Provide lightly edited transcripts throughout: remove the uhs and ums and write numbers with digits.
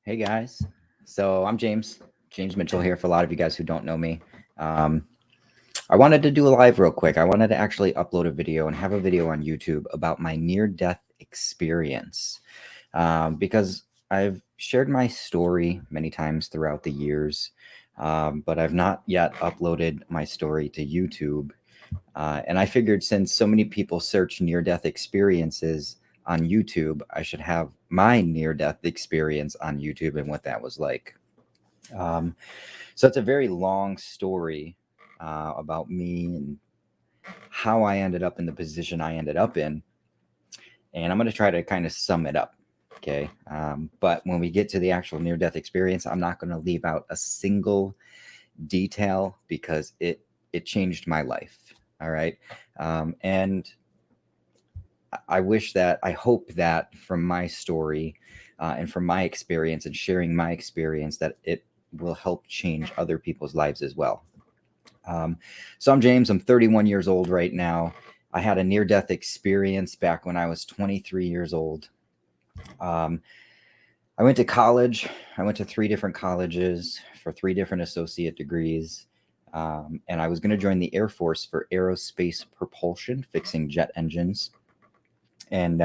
Hey guys. So I'm James Mitchell here for a lot of you guys who don't know me. Um, I wanted to do a live real quick. I wanted to actually upload a video and have a video on YouTube about my near death experience because I've shared my story many times throughout the years, but I've not yet uploaded my story to YouTube. And I figured since so many people search near death experiences on YouTube, I should have my near death experience on YouTube and what that was like. Um, so it's a very long story about me and how I ended up in the position I ended up in. And I'm going to try to kind of sum it up. Okay. But when we get to the actual near death experience, I'm not going to leave out a single detail because it changed my life. All right. And I hope that from my story and from my experience and sharing my experience, that it will help change other people's lives as well. Um, so I'm James. I'm 31 years old right now. I had a near death experience back when I was 23 years old. Um, I went to college. I went to three different colleges for three different associate degrees. And I was going to join the Air Force for aerospace propulsion, fixing jet engines. And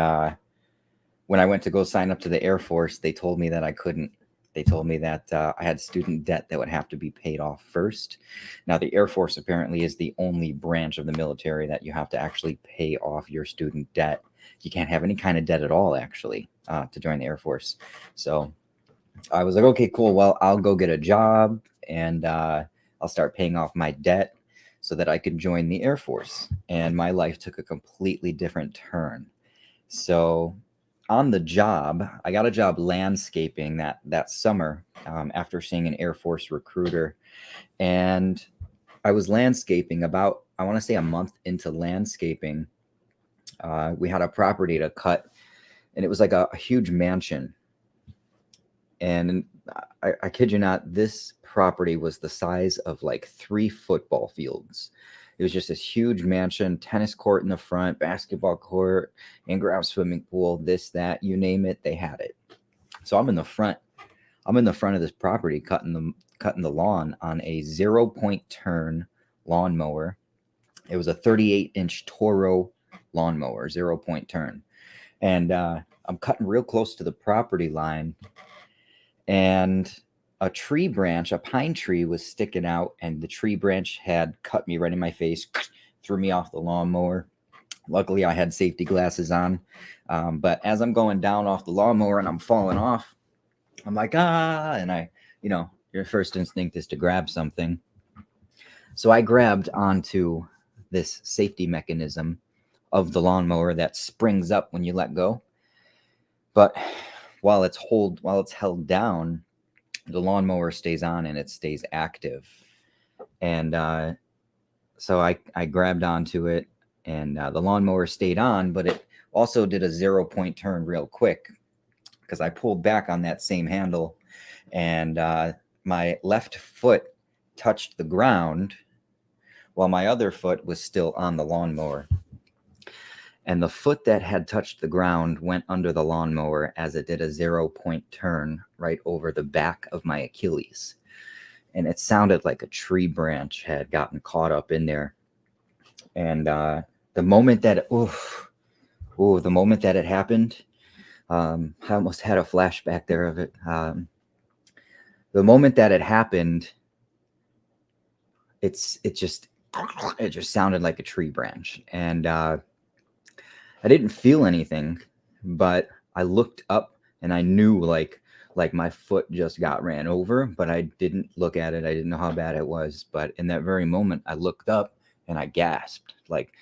when I went to go sign up to the Air Force, they told me that I couldn't. They told me that I had student debt that would have to be paid off first. Now, the Air Force apparently is the only branch of the military that you have to actually pay off your student debt. You can't have any kind of debt at all, actually, to join the Air Force. So I was like, okay, cool. Well, I'll go get a job and I'll start paying off my debt so that I could join the Air Force. And my life took a completely different turn. So on the job, I got a job landscaping that summer after seeing an Air Force recruiter, and I was landscaping about, I want to say, a month into landscaping. We had a property to cut, and it was like a huge mansion. And I kid you not, this property was the size of like three football fields. It was just this huge mansion, tennis court in the front, basketball court, in-ground swimming pool, this, that, you name it, they had it. So I'm in the front. I'm in the front of this property cutting the lawn on a 0 point turn lawnmower. It was a 38-inch Toro lawnmower, 0 point turn. And I'm cutting real close to the property line, and a tree branch, a pine tree, was sticking out, and the tree branch had cut me right in my face, threw me off the lawnmower. Luckily, I had safety glasses on. But as I'm going down off the lawnmower and I'm falling off, I'm like, and your first instinct is to grab something. So I grabbed onto this safety mechanism of the lawnmower that springs up when you let go. But while it's held down, the lawnmower stays on and it stays active. And so I grabbed onto it, and the lawnmower stayed on, but it also did a 0 point turn real quick because I pulled back on that same handle, and my left foot touched the ground while my other foot was still on the lawnmower. And the foot that had touched the ground went under the lawnmower as it did a 0 point turn right over the back of my Achilles. And it sounded like a tree branch had gotten caught up in there. And the moment that the moment that it happened, I almost had a flashback there of it. The moment that it happened, it just sounded like a tree branch, and I didn't feel anything, but I looked up and I knew like my foot just got ran over, but I didn't look at it. I didn't know how bad it was, but in that very moment, I looked up and I gasped like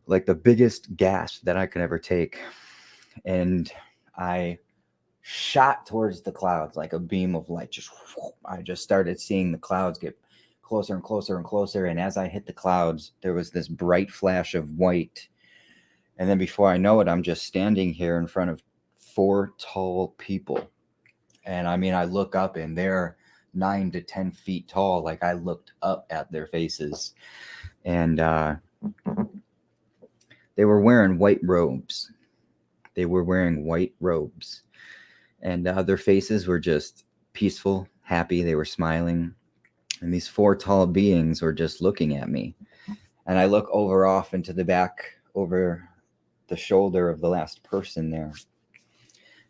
the biggest gasp that I could ever take, and I shot towards the clouds like a beam of light. I just started seeing the clouds get closer and closer and closer, and as I hit the clouds, there was this bright flash of white. And then before I know it, I'm just standing here in front of four tall people. And I mean, I look up and they're 9 to 10 feet tall. Like, I looked up at their faces, and they were wearing white robes. They were wearing white robes. And their faces were just peaceful, happy. They were smiling. And these four tall beings were just looking at me. And I look over off into the back over the shoulder of the last person there.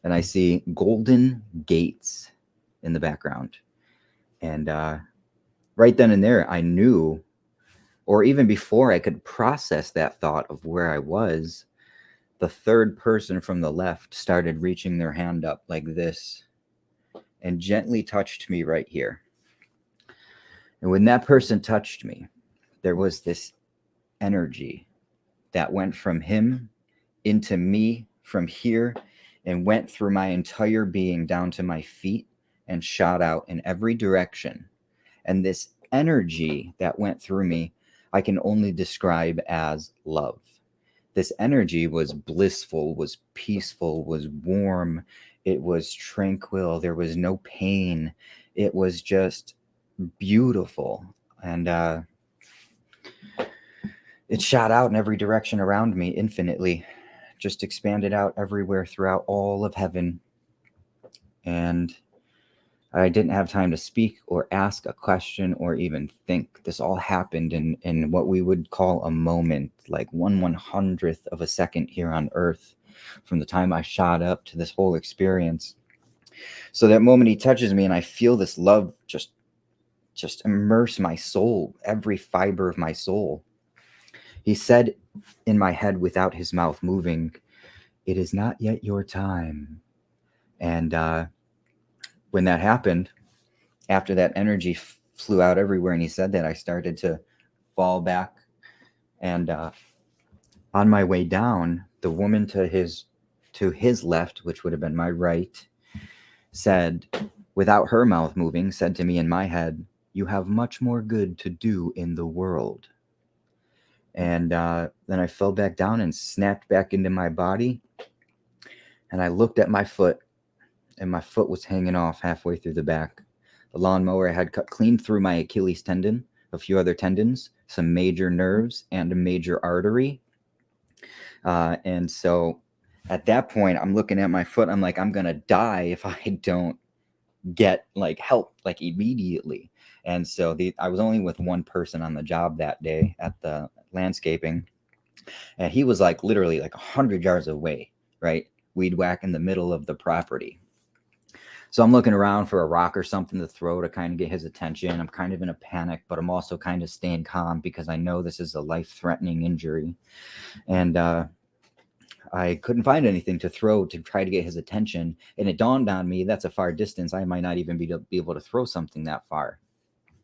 And I see golden gates in the background. And right then and there, I knew, or even before I could process that thought of where I was, the third person from the left started reaching their hand up like this and gently touched me right here. And when that person touched me, there was this energy that went from him into me from here and went through my entire being down to my feet and shot out in every direction. And this energy that went through me, I can only describe as love. This energy was blissful, was peaceful, was warm. It was tranquil. There was no pain. It was just beautiful. And it shot out in every direction around me infinitely, just expanded out everywhere throughout all of heaven. And I didn't have time to speak or ask a question or even think. This all happened in what we would call a moment, like 1/100th of a second here on Earth, from the time I shot up to this whole experience. So that moment he touches me and I feel this love just immerse my soul, every fiber of my soul. He said in my head without his mouth moving, "It is not yet your time." And when that happened, after that energy flew out everywhere and he said that, I started to fall back. And on my way down, the woman to his left, which would have been my right, said, without her mouth moving, said to me in my head, "You have much more good to do in the world." And then I fell back down and snapped back into my body. And I looked at my foot, and my foot was hanging off halfway through the back. The lawnmower had cut clean through my Achilles tendon, a few other tendons, some major nerves, and a major artery. And so at that point, I'm looking at my foot. I'm like, I'm going to die if I don't get like help like immediately. And so I was only with one person on the job that day at the landscaping. And he was like literally like 100 yards away, right? Weed whack in the middle of the property. So I'm looking around for a rock or something to throw to kind of get his attention. I'm kind of in a panic, but I'm also kind of staying calm because I know this is a life-threatening injury. And I couldn't find anything to throw to try to get his attention. And it dawned on me that's a far distance. I might not even be able to throw something that far.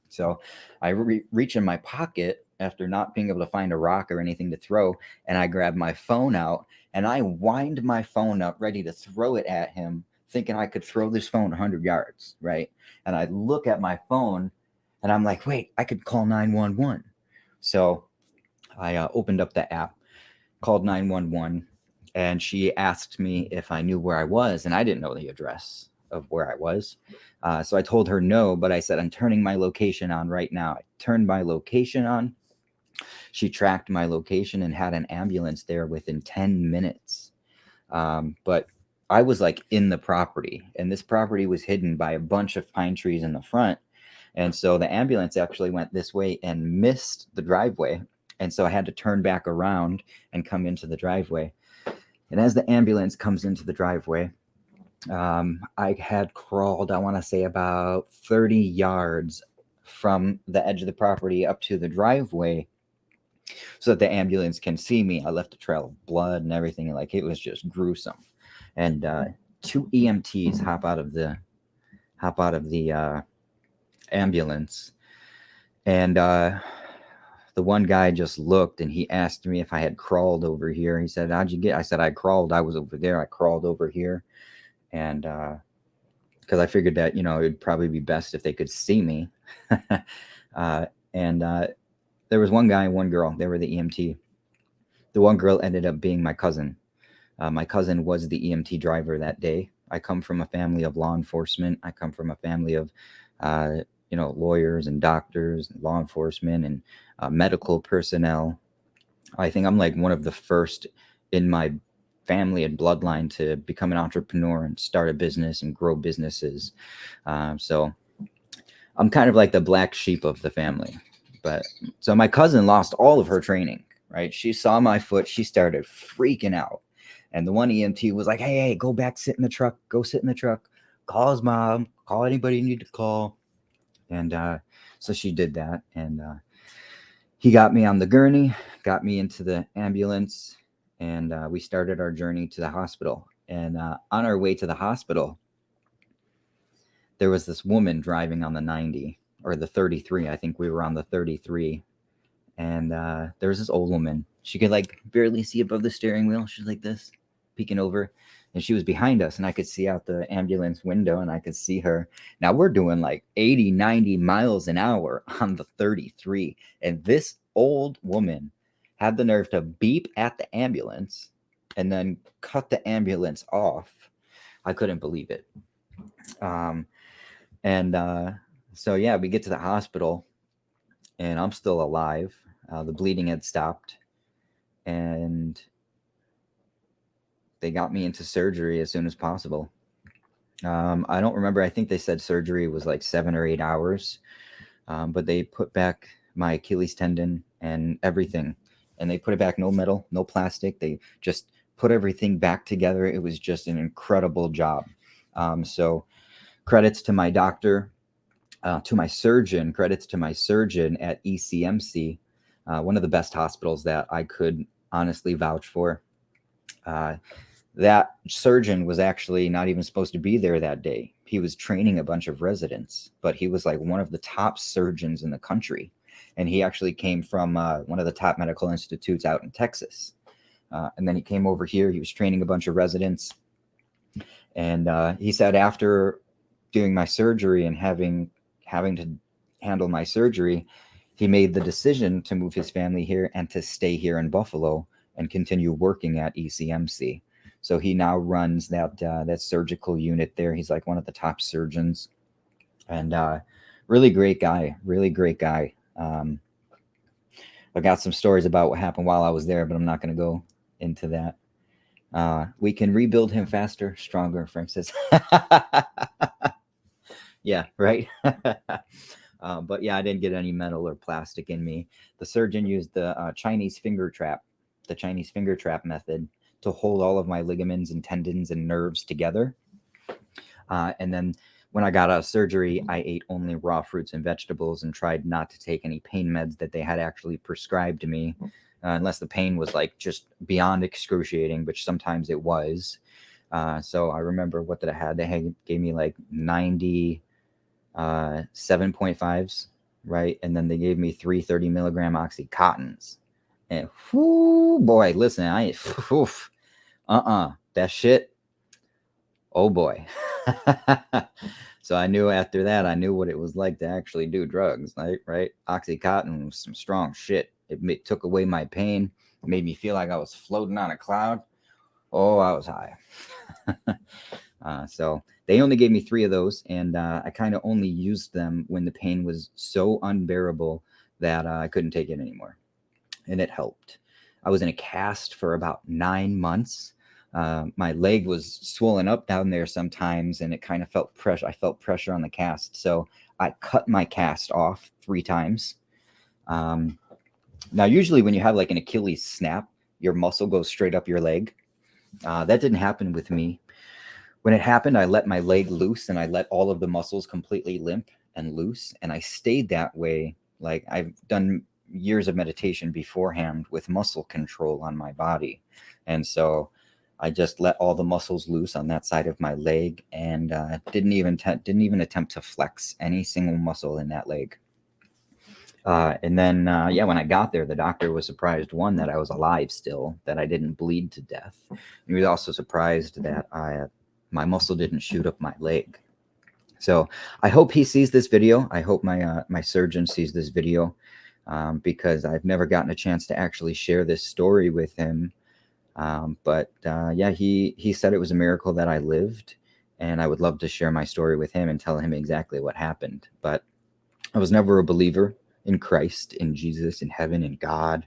So I reach in my pocket after not being able to find a rock or anything to throw, and I grab my phone out and I wind my phone up ready to throw it at him, thinking I could throw this phone 100 yards, right? And I look at my phone and I'm like, wait, I could call 911. So I opened up the app, called 911, and she asked me if I knew where I was, and I didn't know the address of where I was. So I told her no, but I said, I'm turning my location on right now. I turned my location on. She tracked my location and had an ambulance there within 10 minutes. But I was like in the property, and this property was hidden by a bunch of pine trees in the front. And so the ambulance actually went this way and missed the driveway. And so I had to turn back around and come into the driveway. And as the ambulance comes into the driveway, I had crawled, I want to say about 30 yards from the edge of the property up to the driveway so that the ambulance can see me. I left a trail of blood and everything. Like, it was just gruesome. And two EMTs hop out of the ambulance. And the one guy just looked and he asked me if I had crawled over here. He said, "How'd you get?" I said, "I crawled. I was over there. I crawled over here." And because I figured that, it'd probably be best if they could see me. And there was one guy and one girl. They were the EMT. The one girl ended up being my cousin. My cousin was the EMT driver that day. I come from a family of law enforcement. I come from a family of, lawyers and doctors, and law enforcement, and medical personnel. I think I'm like one of the first in my family and bloodline to become an entrepreneur and start a business and grow businesses. So I'm kind of like the black sheep of the family. But so my cousin lost all of her training, right? She saw my foot, she started freaking out. And the one EMT was like, hey, go back, sit in the truck, go sit in the truck, call his mom, call anybody you need to call. And so she did that. And he got me on the gurney, got me into the ambulance, and we started our journey to the hospital. And on our way to the hospital, there was this woman driving on the 90 or the 33. I think we were on the 33. And there was this old woman. She could like barely see above the steering wheel. She's like this, peeking over. And she was behind us. And I could see out the ambulance window and I could see her. Now we're doing like 80, 90 miles an hour on the 33. And this old woman had the nerve to beep at the ambulance and then cut the ambulance off. I couldn't believe it. So yeah, we get to the hospital and I'm still alive. The bleeding had stopped and they got me into surgery as soon as possible. I don't remember. I think they said surgery was like 7 or 8 hours, but they put back my Achilles tendon and everything, and they put it back, no metal, no plastic. They just put everything back together. It was just an incredible job. So credits to my doctor, to my surgeon, credits to my surgeon at ECMC, one of the best hospitals that I could honestly vouch for. That surgeon was actually not even supposed to be there that day. He was training a bunch of residents, but he was like one of the top surgeons in the country. And he actually came from one of the top medical institutes out in Texas. And then he came over here. He was training a bunch of residents. And he said after doing my surgery and having to handle my surgery, he made the decision to move his family here and to stay here in Buffalo and continue working at ECMC. So he now runs that surgical unit there. He's like one of the top surgeons, and really great guy. Really great guy. I got some stories about what happened while I was there, but I'm not going to go into that. We can rebuild him faster, stronger, Frank says. Yeah, right. But yeah, I didn't get any metal or plastic in me. The surgeon used the Chinese finger trap method to hold all of my ligaments and tendons and nerves together. And then when I got out of surgery, I ate only raw fruits and vegetables and tried not to take any pain meds that they had actually prescribed to me, unless the pain was like just beyond excruciating, which sometimes it was. So I remember what did I have? They gave me like 90 7.5s, right? And then they gave me 3 30 milligram Oxycontins. And whoo, boy, listen, that shit. Oh boy. So I knew after that, I knew what it was like to actually do drugs, right? Oxycontin was some strong shit. It took away my pain, made me feel like I was floating on a cloud. Oh, I was high. So they only gave me 3 of those, and I kind of only used them when the pain was so unbearable that I couldn't take it anymore. And it helped. I was in a cast for about 9 months. My leg was swollen up down there sometimes, and it kind of felt pressure. I felt pressure on the cast. So I cut my cast off 3 times. Now, usually when you have like an Achilles snap, your muscle goes straight up your leg. That didn't happen with me. When it happened, I let my leg loose and I let all of the muscles completely limp and loose. And I stayed that way. Like I've done years of meditation beforehand with muscle control on my body. And so I just let all the muscles loose on that side of my leg and didn't even attempt to flex any single muscle in that leg. And then, when I got there, the doctor was surprised, one, that I was alive still, that I didn't bleed to death. And he was also surprised that my muscle didn't shoot up my leg. So I hope he sees this video. I hope my surgeon sees this video because I've never gotten a chance to actually share this story with him. But he said it was a miracle that I lived, and I would love to share my story with him and tell him exactly what happened. But I was never a believer in Christ, in Jesus, in heaven, in God.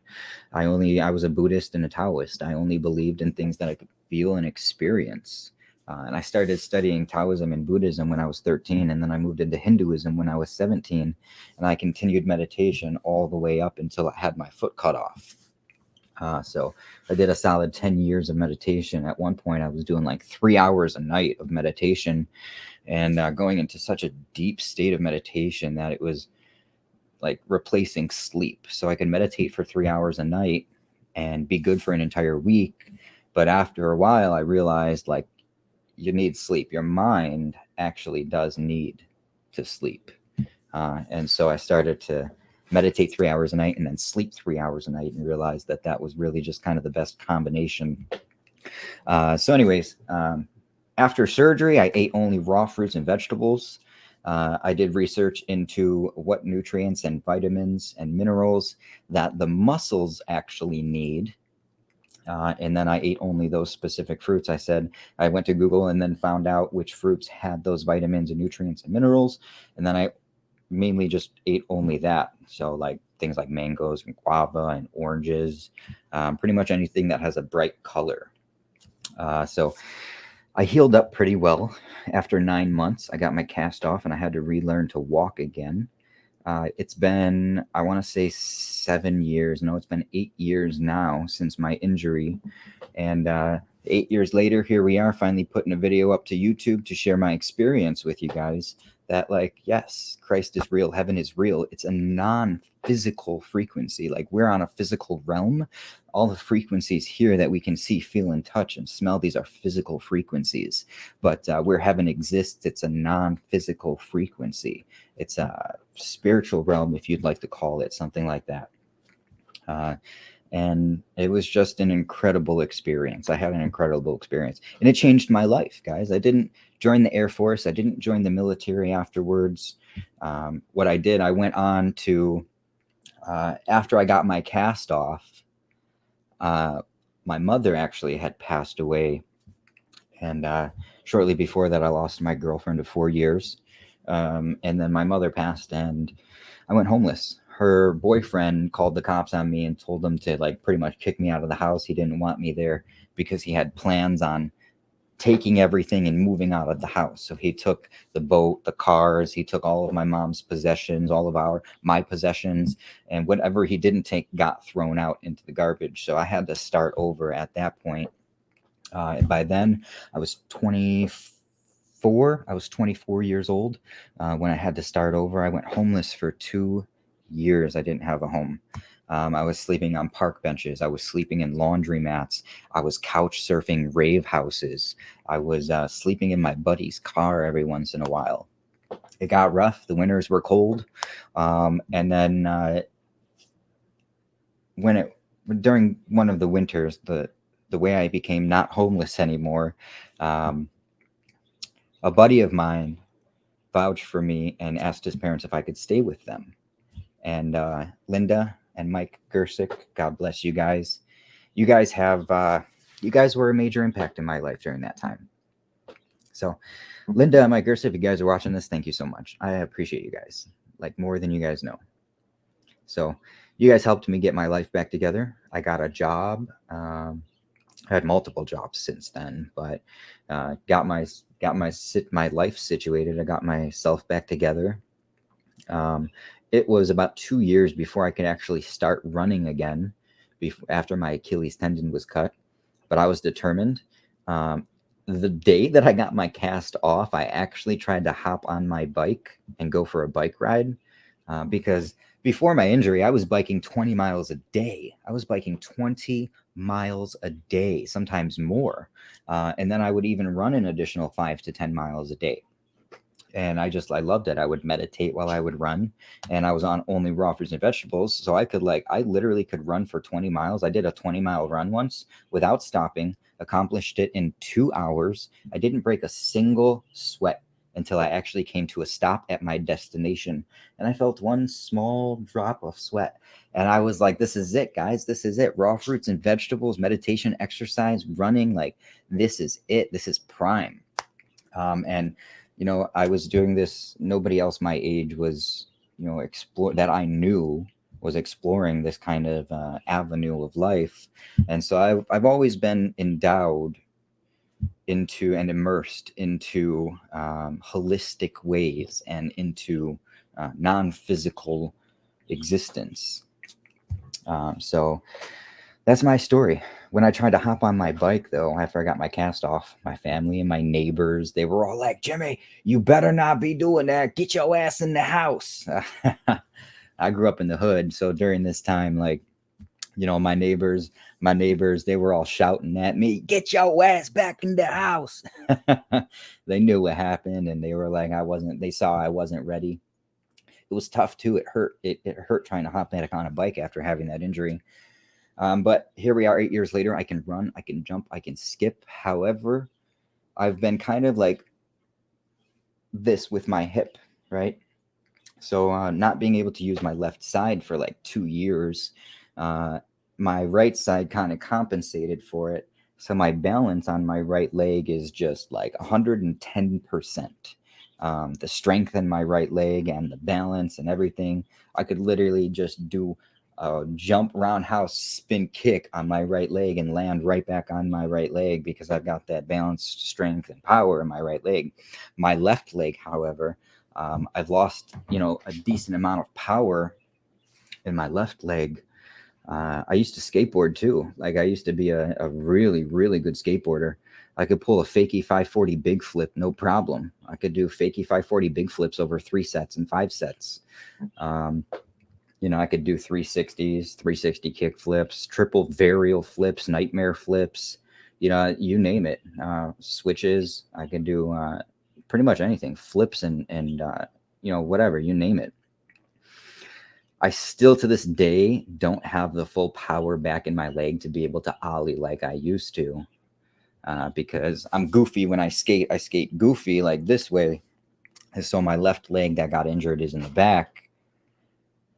I was a Buddhist and a Taoist. I only believed in things that feel and experience. And I started studying Taoism and Buddhism when I was 13, and then I moved into Hinduism when I was 17, and I continued meditation all the way up until I had my foot cut off. So I did a solid 10 years of meditation. At one point, I was doing like 3 hours a night of meditation, and going into such a deep state of meditation that it was like replacing sleep. So I could meditate for 3 hours a night and be good for an entire week. But after a while, I realized like you need sleep. Your mind actually does need to sleep. And so I started to meditate 3 hours a night and then sleep 3 hours a night, and realized that that was really just kind of the best combination. So anyways, after surgery, I ate only raw fruits and vegetables. I did research into what nutrients and vitamins and minerals that the muscles actually need. And then I ate only those specific fruits. I went to Google and then found out which fruits had those vitamins and nutrients and minerals. And then I mainly just ate only that. So like things like mangoes and guava and oranges, pretty much anything that has a bright color. So I healed up pretty well. After 9 months, I got my cast off and I had to relearn to walk again. It's been, I want to say 7 years. No, it's been 8 years now since my injury. And 8 years later, here we are finally putting a video up to YouTube to share my experience with you guys. That like, yes, Christ is real. Heaven is real. It's a non-physical frequency. Like we're on a physical realm. All the frequencies here that we can see, feel, and touch and smell, these are physical frequencies. But where heaven exists, it's a non-physical frequency. It's a spiritual realm, if you'd like to call it, something like that. And it was just an incredible experience. I had an incredible experience, and it changed my life, guys. I didn't join the Air Force. I didn't join the military afterwards. What I did, I went on to, after I got my cast off, my mother actually had passed away. And shortly before that, I lost my girlfriend of 4 years. And then my mother passed and I went homeless. Her boyfriend called the cops on me and told them to like pretty much kick me out of the house. He didn't want me there because he had plans on taking everything and moving out of the house. So he took the boat, the cars, he took all of my mom's possessions, all of my possessions, and whatever he didn't take got thrown out into the garbage. So I had to start over at that point. And by then I was 24. I was 24 years old when I had to start over. I went homeless for 2 years. I didn't have a home. I was sleeping on park benches. I was sleeping in laundromats. I was couch surfing rave houses. I was sleeping in my buddy's car every once in a while. It got rough. The winters were cold. And then during one of the winters, the way I became not homeless anymore, a buddy of mine vouched for me and asked his parents if I could stay with them. And Linda and Mike Gersick, God bless you guys. You guys were a major impact in my life during that time. So Linda and Mike Gersick, if you guys are watching this, thank you so much. I appreciate you guys, like more than you guys know. So you guys helped me get my life back together. I got a job. I had multiple jobs since then, but got my life situated. I got myself back together. It was about 2 years before I could actually start running again, after my Achilles tendon was cut. But I was determined. The day that I got my cast off, I actually tried to hop on my bike and go for a bike ride, because before my injury, I was biking 20 miles a day. I was biking 20 miles a day, sometimes more. And then I would even run an additional 5 to 10 miles a day. And I loved it. I would meditate while I would run, and I was on only raw fruits and vegetables. So I literally could run for 20 miles. I did a 20-mile run once without stopping, accomplished it in 2 hours. I didn't break a single sweat until I actually came to a stop at my destination. And I felt one small drop of sweat. And I was like, this is it, guys. This is it. Raw fruits and vegetables, meditation, exercise, running. Like, this is it. This is prime. And I was doing this. Nobody else my age was, that I knew was exploring this kind of avenue of life. And so I've always been endowed into and immersed into holistic ways and into non-physical existence. So that's my story. When I tried to hop on my bike, though, after I got my cast off, my family and my neighbors, they were all like, Jimmy, you better not be doing that. Get your ass in the house. I grew up in the hood. So during this time, like, you know, my neighbors, they were all shouting at me, get your ass back in the house. They knew what happened, and they were like, they saw I wasn't ready. It was tough too. It hurt. It hurt trying to hop back on a bike after having that injury. But here we are 8 years later. I can run, I can jump, I can skip. However, I've been kind of like this with my hip, right? So not being able to use my left side for like 2 years, my right side kind of compensated for it. So my balance on my right leg is just like 110%. The strength in my right leg and the balance and everything, I could literally just do a jump roundhouse spin kick on my right leg and land right back on my right leg because I've got that balance, strength, and power in my right leg. My left leg, however, I've lost, a decent amount of power in my left leg. I used to skateboard too. Like I used to be a really, really good skateboarder. I could pull a fakie 540 big flip, no problem. I could do fakie 540 big flips over 3 sets and 5 sets. I could do 360s, 360 kick flips, triple varial flips, nightmare flips, you name it. Switches, I could do pretty much anything, flips and whatever, you name it. I still to this day don't have the full power back in my leg to be able to ollie like I used to because I'm goofy when I skate. I skate goofy like this way. And so my left leg that got injured is in the back.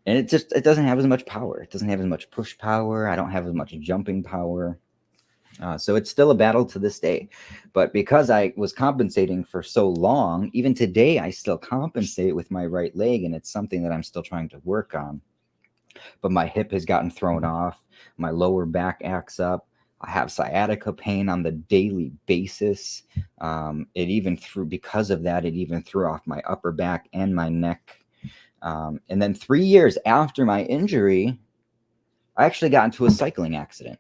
And it doesn't have as much power. It doesn't have as much push power. I don't have as much jumping power. So it's still a battle to this day. But because I was compensating for so long, even today, I still compensate with my right leg. And it's something that I'm still trying to work on. But my hip has gotten thrown off. My lower back acts up. I have sciatica pain on the daily basis. Because of that, it even threw off my upper back and my neck. And then 3 years after my injury, I actually got into a cycling accident.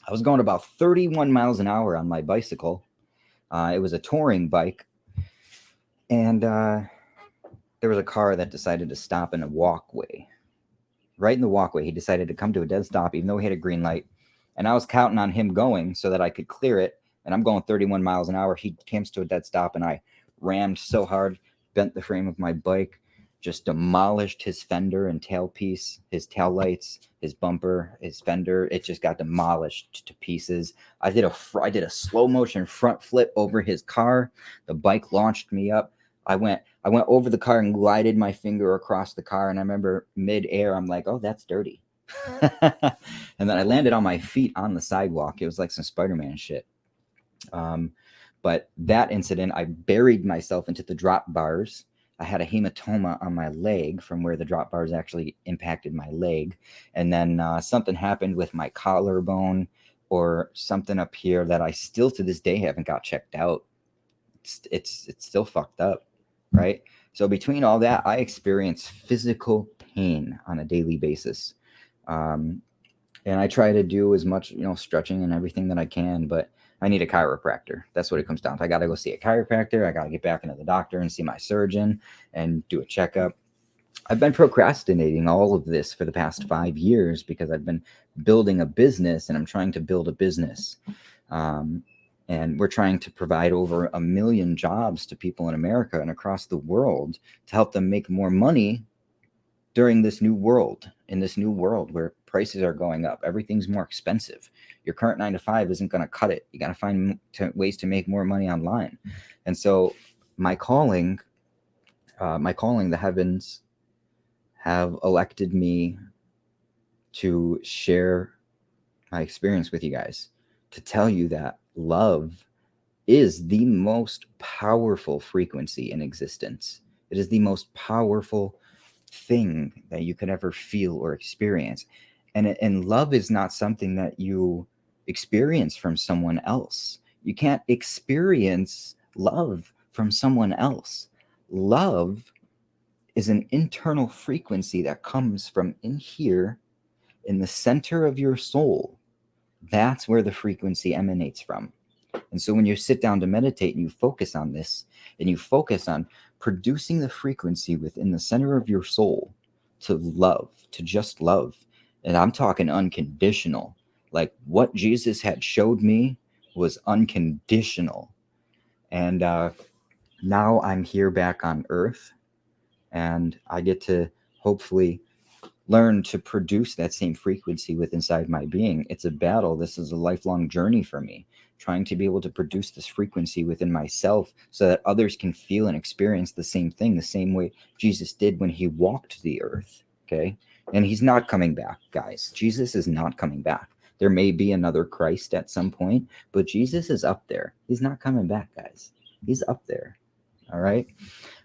I was going about 31 miles an hour on my bicycle. It was a touring bike. And there was a car that decided to stop in a walkway. Right in the walkway, he decided to come to a dead stop, even though he had a green light. And I was counting on him going so that I could clear it. And I'm going 31 miles an hour. He came to a dead stop, and I rammed so hard, bent the frame of my bike, just demolished his fender and tailpiece, his taillights, his bumper, his fender. It just got demolished to pieces. I did a slow motion front flip over his car. The bike launched me up. I went over the car and glided my finger across the car. And I remember mid-air, I'm like, oh, that's dirty. And then I landed on my feet on the sidewalk. It was like some Spider-Man shit. But that incident, I buried myself into the drop bars. I had a hematoma on my leg from where the drop bars actually impacted my leg. And then something happened with my collarbone or something up here that I still to this day haven't got checked out. It's still fucked up, right? So between all that, I experience physical pain on a daily basis. And I try to do as much, stretching and everything that I can, but I need a chiropractor. That's what it comes down to. I got to go see a chiropractor. I got to get back into the doctor and see my surgeon and do a checkup. I've been procrastinating all of this for the past 5 years because I've been building a business, and I'm trying to build a business. And we're trying to provide over 1 million jobs to people in America and across the world to help them make more money during this new world, where prices are going up. Everything's more expensive. Your current 9-to-5 isn't going to cut it. You got to find ways to make more money online. And so my calling, the heavens have elected me to share my experience with you guys, to tell you that love is the most powerful frequency in existence. It is the most powerful thing that you could ever feel or experience. And love is not something that you experience from someone else. You can't experience love from someone else. Love is an internal frequency that comes from in here in the center of your soul. That's where the frequency emanates from. And so when you sit down to meditate and you focus on this and you focus on producing the frequency within the center of your soul to love, to just love, and I'm talking unconditional, like what Jesus had showed me was unconditional. And now I'm here back on earth, and I get to hopefully learn to produce that same frequency with inside my being. It's a battle. This is a lifelong journey for me, trying to be able to produce this frequency within myself so that others can feel and experience the same thing, the same way Jesus did when he walked the earth. Okay. And he's not coming back, guys. Jesus is not coming back. There may be another Christ at some point, but Jesus is up there. He's not coming back, guys. He's up there. All right.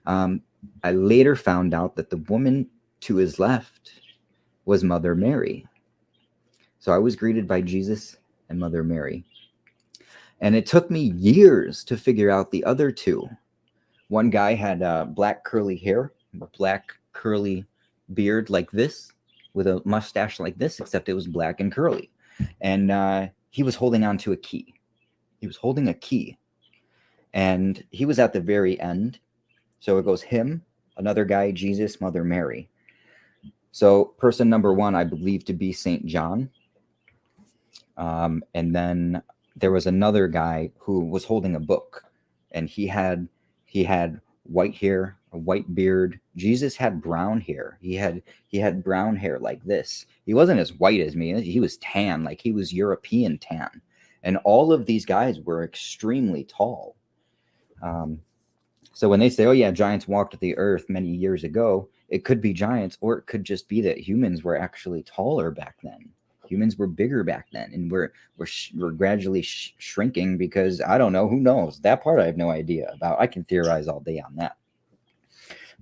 I later found out that the woman to his left was Mother Mary. So I was greeted by Jesus and Mother Mary. And it took me years to figure out the other two. One guy had black curly hair, a black curly beard like this, with a mustache like this, except it was black and curly. And he was holding on to a key. He was holding a key. And he was at the very end. So it goes him, another guy, Jesus, Mother Mary. So person number one, I believe to be St. John. And then there was another guy who was holding a book, and he had white hair, a white beard. Jesus had brown hair. He had brown hair like this. He wasn't as white as me. He was tan, like he was European tan. And all of these guys were extremely tall. So when they say, oh yeah, giants walked the earth many years ago, it could be giants, or it could just be that humans were actually taller back then. Humans were bigger back then, and we're gradually shrinking because, I don't know, who knows? That part I have no idea about. I can theorize all day on that.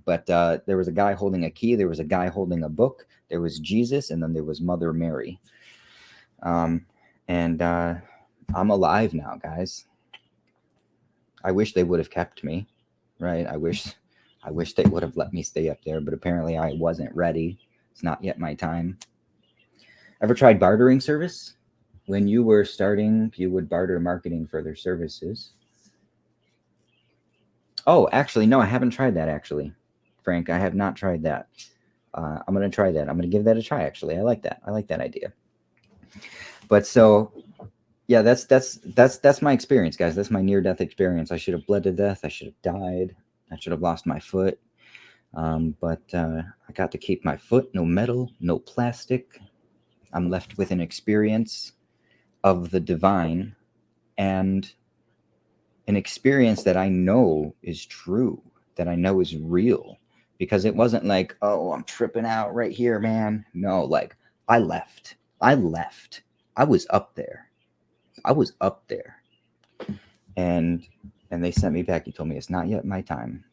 But there was a guy holding a key. There was a guy holding a book. There was Jesus, and then there was Mother Mary. I'm alive now, guys. I wish they would have kept me, right? I wish they would have let me stay up there, but apparently I wasn't ready. It's not yet my time. Ever tried bartering service? When you were starting, you would barter marketing for their services. Oh, actually, no, I haven't tried that, actually. Frank, I have not tried that. I'm going to try that. I'm going to give that a try, actually. I like that. I like that idea. But so, yeah, that's my experience, guys. That's my near-death experience. I should have bled to death. I should have died. I should have lost my foot. But I got to keep my foot. No metal, no plastic. I'm left with an experience of the divine and an experience that I know is true, that I know is real, because it wasn't like, oh, I'm tripping out right here, man. No, like I left. I was up there. And they sent me back. He told me it's not yet my time,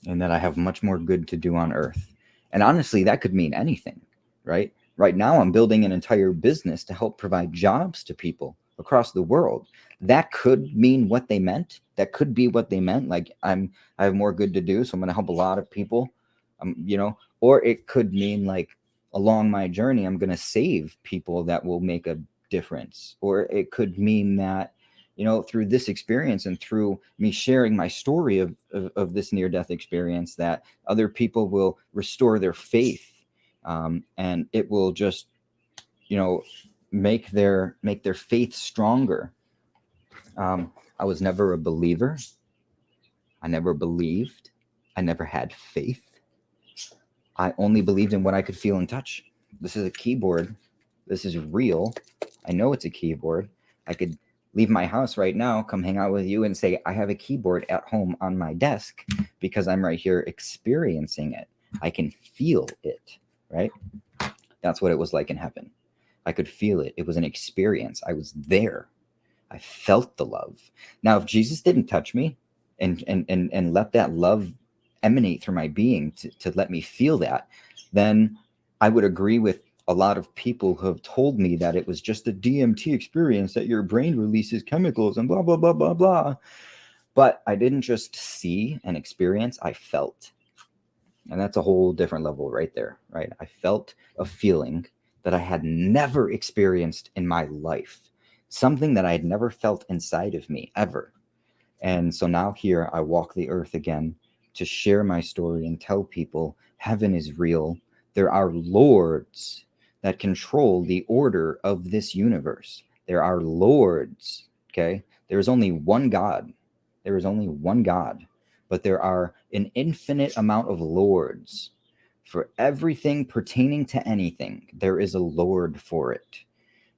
and that I have much more good to do on earth. And honestly, that could mean anything, right? Right now, I'm building an entire business to help provide jobs to people across the world. That could mean what they meant. That could be what they meant. Like I have more good to do, so I'm going to help a lot of people, or it could mean like along my journey, I'm going to save people that will make a difference. Or it could mean that, through this experience and through me sharing my story of this near-death experience, that other people will restore their faith. And it will just, make their faith stronger. I was never a believer. I never believed. I never had faith. I only believed in what I could feel and touch. This is a keyboard. This is real. I know it's a keyboard. I could leave my house right now, come hang out with you, and say, I have a keyboard at home on my desk because I'm right here experiencing it. I can feel it, right? That's what it was like in heaven. I could feel it. It was an experience. I was there. I felt the love. Now, if Jesus didn't touch me and let that love emanate through my being to let me feel that, then I would agree with A lot of people have told me that it was just a DMT experience, that your brain releases chemicals and blah, blah, blah, blah, blah. But I didn't just see and experience, I felt. And that's a whole different level right there, right? I felt a feeling that I had never experienced in my life, something that I had never felt inside of me ever. And so now here I walk the earth again to share my story and tell people heaven is real. There are lords that control the order of this universe. There are lords, okay? There is only one God. There is only one God, but there are an infinite amount of lords. For everything pertaining to anything, there is a lord for it.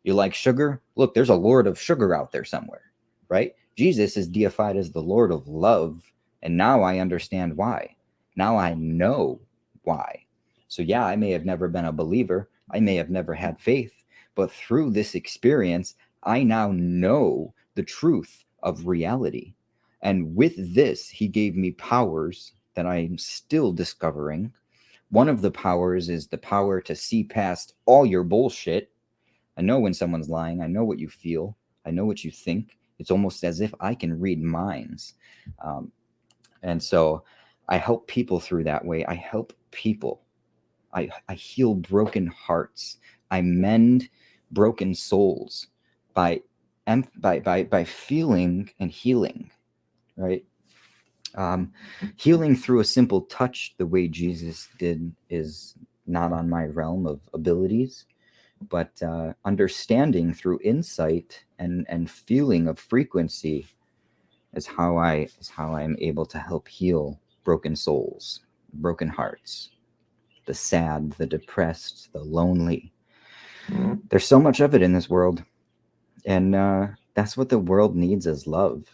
You like sugar? Look, there's a lord of sugar out there somewhere, right? Jesus is deified as the Lord of love, and now I understand why. Now I know why. So yeah, I may have never been a believer. I may have never had faith, but through this experience, I now know the truth of reality. And with this, he gave me powers that I'm still discovering. One of the powers is the power to see past all your bullshit. I know when someone's lying. I know what you feel. I know what you think. It's almost as if I can read minds. And so I help people through that way. I help people. I heal broken hearts. I mend broken souls by feeling and healing, right? Healing through a simple touch, the way Jesus did, is not on my realm of abilities. But understanding through insight and feeling of frequency is how I'm able to help heal broken souls, broken hearts, the sad, the depressed, the lonely. There's so much of it in this world, and that's what the world needs, is love.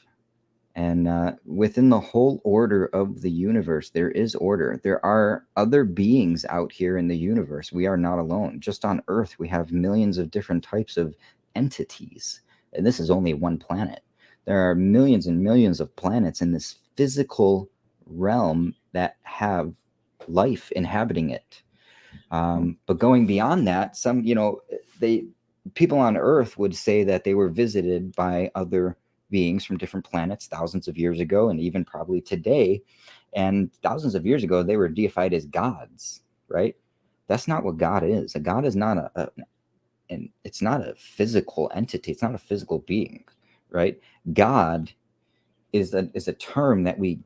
And within the whole order of the universe, there is order. There are other beings out here in the universe. We are not alone. Just on Earth, we have millions of different types of entities. And this is only one planet. There are millions and millions of planets in this physical realm that have life inhabiting it. But going beyond that, people on Earth would say that they were visited by other beings from different planets thousands of years ago, and even probably today. And thousands of years ago, they were deified as gods, right? That's not what God is. A God is not and it's not a physical entity. It's not a physical being, right? God is a term that we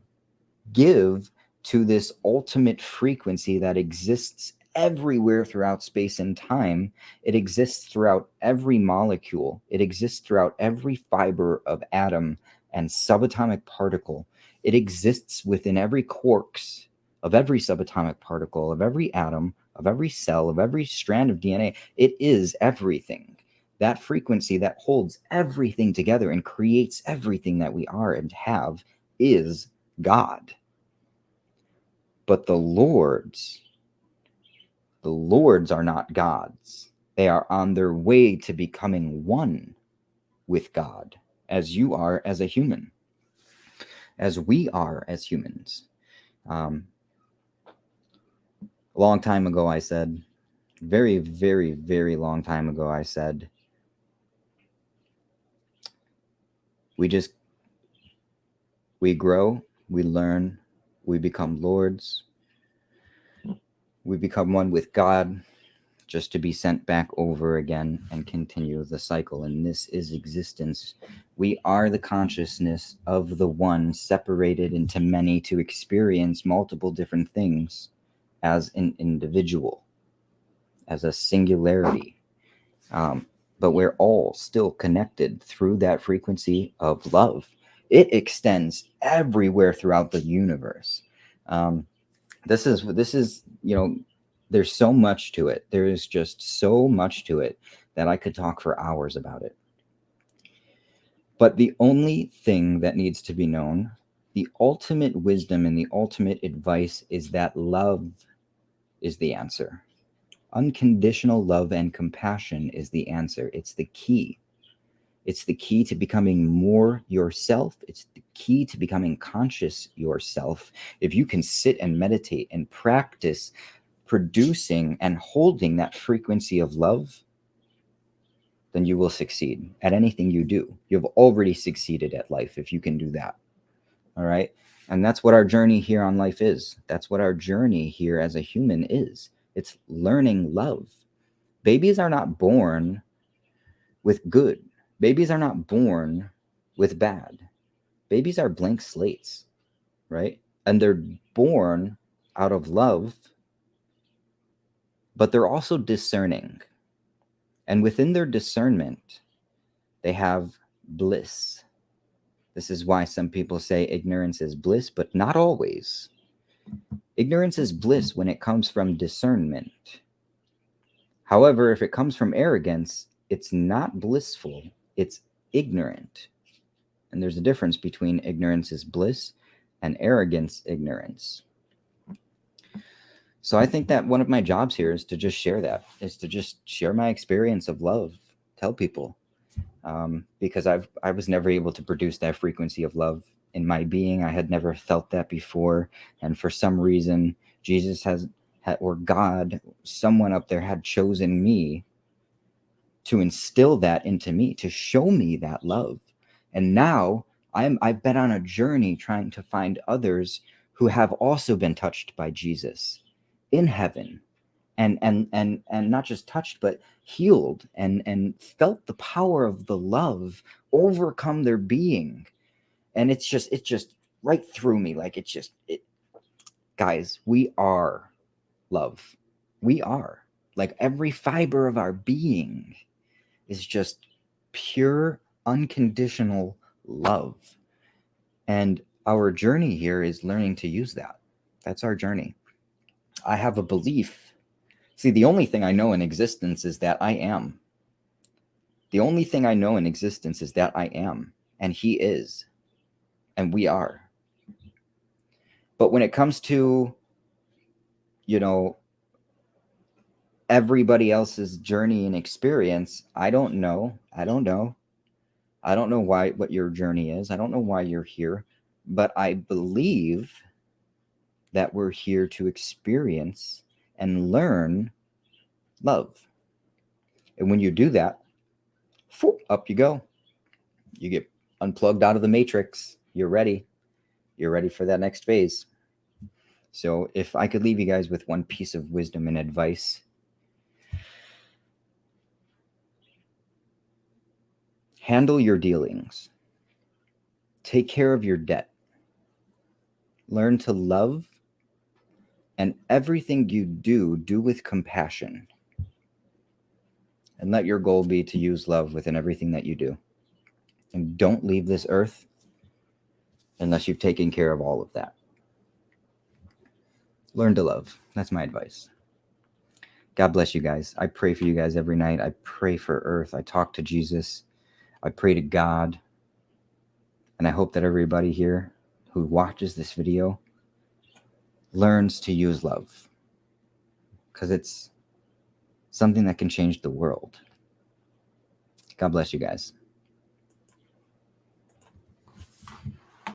give to this ultimate frequency that exists everywhere throughout space and time. It exists throughout every molecule. It exists throughout every fiber of atom and subatomic particle. It exists within every quarks of every subatomic particle, of every atom, of every cell, of every strand of DNA. It is everything. That frequency that holds everything together and creates everything that we are and have is God. But the lords are not gods. They are on their way to becoming one with God, as you are as a human, as we are as humans. A long time ago, I said, very, very, very long time ago, I said, we grow, we learn, we become lords, we become one with God, just to be sent back over again and continue the cycle. And this is existence. We are the consciousness of the one, separated into many to experience multiple different things as an individual, as a singularity. But we're all still connected through that frequency of love. It extends everywhere throughout the universe. This is, there's so much to it. There is just so much to it that I could talk for hours about it. But the only thing that needs to be known, the ultimate wisdom and the ultimate advice, is that love is the answer. Unconditional love and compassion is the answer. It's the key. It's the key to becoming more yourself. It's the key to becoming conscious yourself. If you can sit and meditate and practice producing and holding that frequency of love, then you will succeed at anything you do. You've already succeeded at life if you can do that. All right. And that's what our journey here on life is. That's what our journey here as a human is. It's learning love. Babies are not born with good. Babies are not born with bad. Babies are blank slates, right? And they're born out of love, but they're also discerning. And within their discernment, they have bliss. This is why some people say ignorance is bliss, but not always. Ignorance is bliss when it comes from discernment. However, if it comes from arrogance, it's not blissful, it's ignorant. And there's a difference between ignorance is bliss and arrogance ignorance. So I think that one of my jobs here is to just share that, is to just share my experience of love, tell people, because I was never able to produce that frequency of love in my being. I had never felt that before. And for some reason, Jesus or God, someone up there had chosen me to instill that into me, to show me that love. And now I've been on a journey trying to find others who have also been touched by Jesus in heaven, and not just touched, but healed and felt the power of the love overcome their being. And it's just right through me. Like guys, we are love. We are, like, every fiber of our being is just pure, unconditional love. And our journey here is learning to use that. That's our journey. I have a belief. See, the only thing I know in existence is that I am. The only thing I know in existence is that I am, and he is, and we are. But when it comes to, everybody else's journey and experience, I don't know. I don't know what your journey is. I don't know why you're here, but I believe that we're here to experience and learn love. And when you do that, up you go. You get unplugged out of the matrix. You're ready. You're ready for that next phase. So if I could leave you guys with one piece of wisdom and advice, handle your dealings. Take care of your debt. Learn to love, and everything you do with compassion. And let your goal be to use love within everything that you do. And don't leave this earth unless you've taken care of all of that. Learn to love. That's my advice. God bless you guys. I pray for you guys every night. I pray for Earth. I talk to Jesus. I pray to God. And I hope that everybody here who watches this video learns to use love, because it's something that can change the world. God bless you guys.